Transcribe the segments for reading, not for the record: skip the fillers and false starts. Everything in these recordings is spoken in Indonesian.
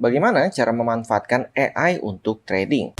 bagaimana cara memanfaatkan AI untuk trading?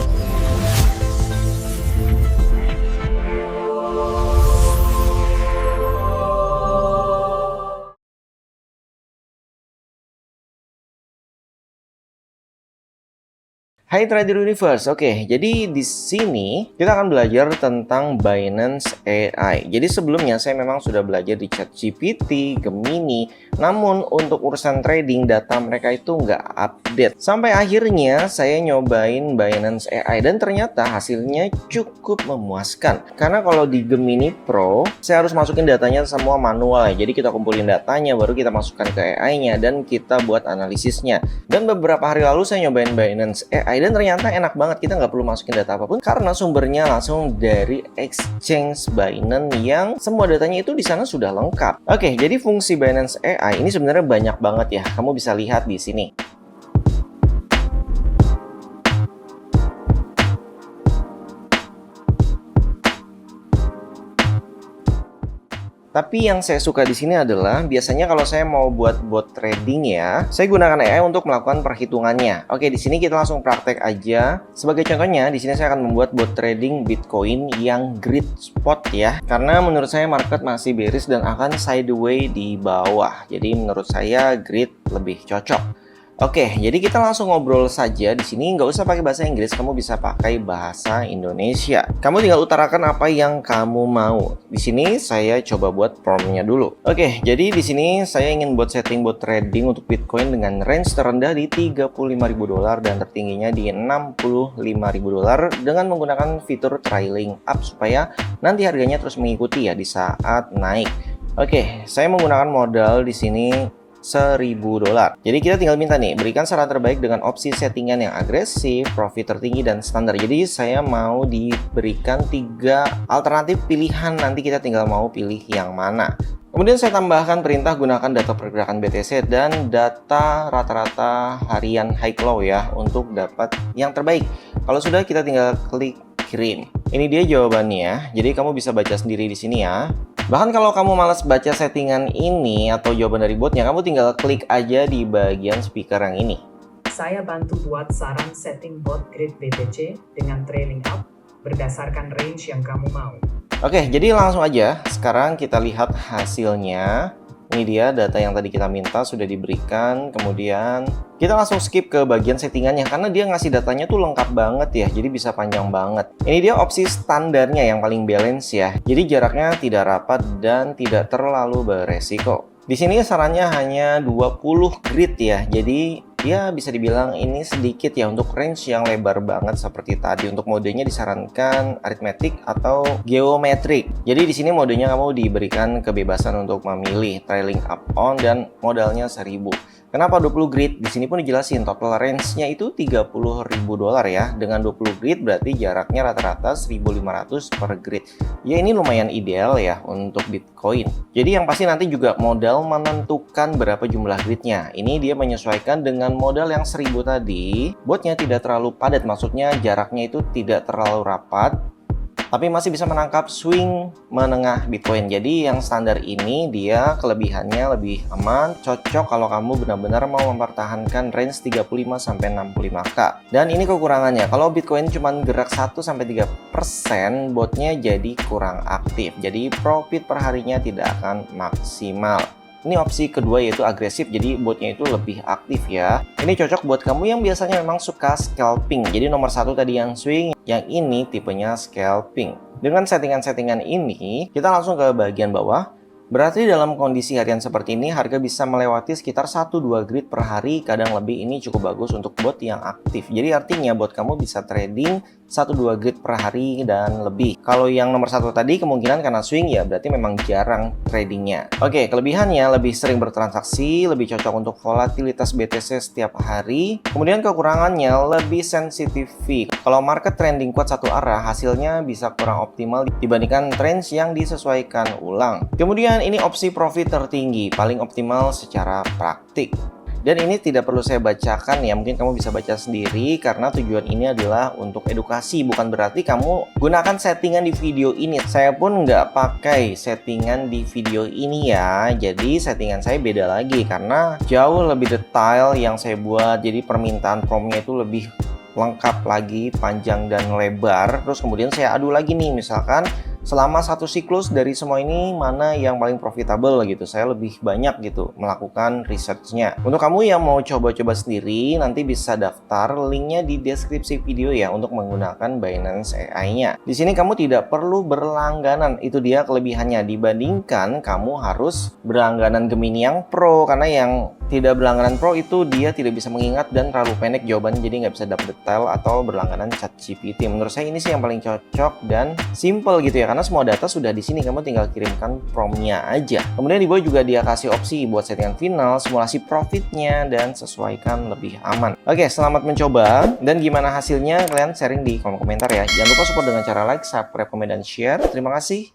Hai Trader Universe, oke, jadi di sini kita akan belajar tentang Binance AI. Jadi sebelumnya saya memang sudah belajar di ChatGPT, Gemini, namun untuk urusan trading data mereka itu nggak update. Sampai akhirnya saya nyobain Binance AI dan ternyata hasilnya cukup memuaskan. Karena kalau di Gemini Pro, saya harus masukin datanya semua manual ya. Jadi kita kumpulin datanya, baru kita masukkan ke AI-nya dan kita buat analisisnya. Dan beberapa hari lalu saya nyobain Binance AI dan ternyata enak banget, kita nggak perlu masukin data apapun karena sumbernya langsung dari exchange Binance yang semua datanya itu di sana sudah lengkap. Oke, jadi fungsi Binance AI ini sebenarnya banyak banget ya. Kamu bisa lihat di sini. Tapi yang saya suka di sini adalah biasanya kalau saya mau buat bot trading ya, saya gunakan AI untuk melakukan perhitungannya. Oke, di sini kita langsung praktek aja. Sebagai contohnya, di sini saya akan membuat bot trading Bitcoin yang great spot ya. Karena menurut saya market masih bearish dan akan sideways di bawah. Jadi menurut saya great lebih cocok. Oke, jadi kita langsung ngobrol saja di sini. Nggak usah pakai bahasa Inggris, kamu bisa pakai bahasa Indonesia. Kamu tinggal utarakan apa yang kamu mau. Di sini saya coba buat prompt-nya dulu. Oke, jadi di sini saya ingin buat setting bot trading untuk Bitcoin dengan range terendah di $35.000 dan tertingginya di $65.000 dengan menggunakan fitur trailing up supaya nanti harganya terus mengikuti ya di saat naik. Oke, saya menggunakan modal di sini $1.000. Jadi kita tinggal minta nih, berikan saran terbaik dengan opsi settingan yang agresif, profit tertinggi, dan standar. Jadi saya mau diberikan 3 alternatif pilihan, nanti kita tinggal mau pilih yang mana. Kemudian saya tambahkan perintah gunakan data pergerakan BTC dan data rata-rata harian high low ya untuk dapat yang terbaik. Kalau sudah, kita tinggal klik kirim. Ini dia jawabannya. Jadi kamu bisa baca sendiri di sini ya. Bahkan kalau kamu malas baca settingan ini atau jawaban dari botnya, kamu tinggal klik aja di bagian speaker yang ini. Saya bantu buat saran setting bot grid BTC dengan trailing up berdasarkan range yang kamu mau. Oke, jadi langsung aja. Sekarang kita lihat hasilnya. Ini dia data yang tadi kita minta sudah diberikan. Kemudian kita langsung skip ke bagian settingannya karena dia ngasih datanya tuh lengkap banget ya. Jadi bisa panjang banget. Ini dia opsi standarnya yang paling balance ya. Jadi jaraknya tidak rapat dan tidak terlalu beresiko. Di sini sarannya hanya 20 grid ya. Jadi ya bisa dibilang ini sedikit ya untuk range yang lebar banget seperti tadi. Untuk modenya disarankan arithmetic atau geometrik. Jadi di sini modenya kamu diberikan kebebasan untuk memilih trailing up on dan modalnya 1.000. Kenapa 20 grid? Di sini pun dijelasin total range-nya itu $30.000 ya. Dengan 20 grid berarti jaraknya rata-rata 1.500 per grid. Ya ini lumayan ideal ya untuk Bitcoin. Jadi yang pasti nanti juga modal menentukan berapa jumlah gridnya. Ini dia menyesuaikan dengan modal yang 1.000 tadi. Botnya tidak terlalu padat, maksudnya jaraknya itu tidak terlalu rapat, tapi masih bisa menangkap swing menengah Bitcoin. Jadi yang standar ini dia kelebihannya lebih aman, cocok kalau kamu benar-benar mau mempertahankan range 35-65k. Dan ini kekurangannya, kalau Bitcoin cuma gerak 1-3%, botnya jadi kurang aktif. Jadi profit per harinya tidak akan maksimal. Ini opsi kedua yaitu agresif, jadi botnya itu lebih aktif ya. Ini cocok buat kamu yang biasanya memang suka scalping. Jadi nomor 1 tadi yang swing, yang ini tipenya scalping. Dengan settingan-settingan ini, kita langsung ke bagian bawah. Berarti dalam kondisi harian seperti ini, harga bisa melewati sekitar 1-2 grid per hari, kadang lebih. Ini cukup bagus untuk bot yang aktif. Jadi artinya bot kamu bisa trading 1-2 grid per hari dan lebih. Kalau yang nomor 1 tadi kemungkinan karena swing ya berarti memang jarang tradingnya. Oke, kelebihannya lebih sering bertransaksi, lebih cocok untuk volatilitas BTC setiap hari. Kemudian kekurangannya lebih sensitif fee. Kalau market trending kuat satu arah, hasilnya bisa kurang optimal dibandingkan trend yang disesuaikan ulang. Kemudian ini opsi profit tertinggi, paling optimal secara praktik. Dan ini tidak perlu saya bacakan ya, mungkin kamu bisa baca sendiri karena tujuan ini adalah untuk edukasi, bukan berarti kamu gunakan settingan di video ini. Saya pun nggak pakai settingan di video ini ya, jadi settingan saya beda lagi karena jauh lebih detail yang saya buat. Jadi permintaan promptnya itu lebih lengkap lagi, panjang dan lebar. Terus kemudian saya adu lagi nih, misalkan selama satu siklus dari semua ini mana yang paling profitable gitu. Saya lebih banyak gitu melakukan researchnya. Untuk kamu yang mau coba-coba sendiri, nanti bisa daftar, linknya di deskripsi video ya untuk menggunakan Binance AI-nya. Di sini kamu tidak perlu berlangganan, itu dia kelebihannya dibandingkan kamu harus berlangganan Gemini yang Pro, karena yang tidak berlangganan Pro itu dia tidak bisa mengingat dan terlalu pendek jawabannya, jadi nggak bisa dapat detail, atau berlangganan ChatGPT. Menurut saya ini sih yang paling cocok dan simple gitu ya, karena semua data sudah di sini, kamu tinggal kirimkan promptnya aja. Kemudian di bawah juga dia kasih opsi buat settingan final, simulasi profitnya, dan sesuaikan lebih aman. Oke, selamat mencoba, dan gimana hasilnya kalian sharing di kolom komentar ya. Jangan lupa support dengan cara like, subscribe, komen, dan share. Terima kasih.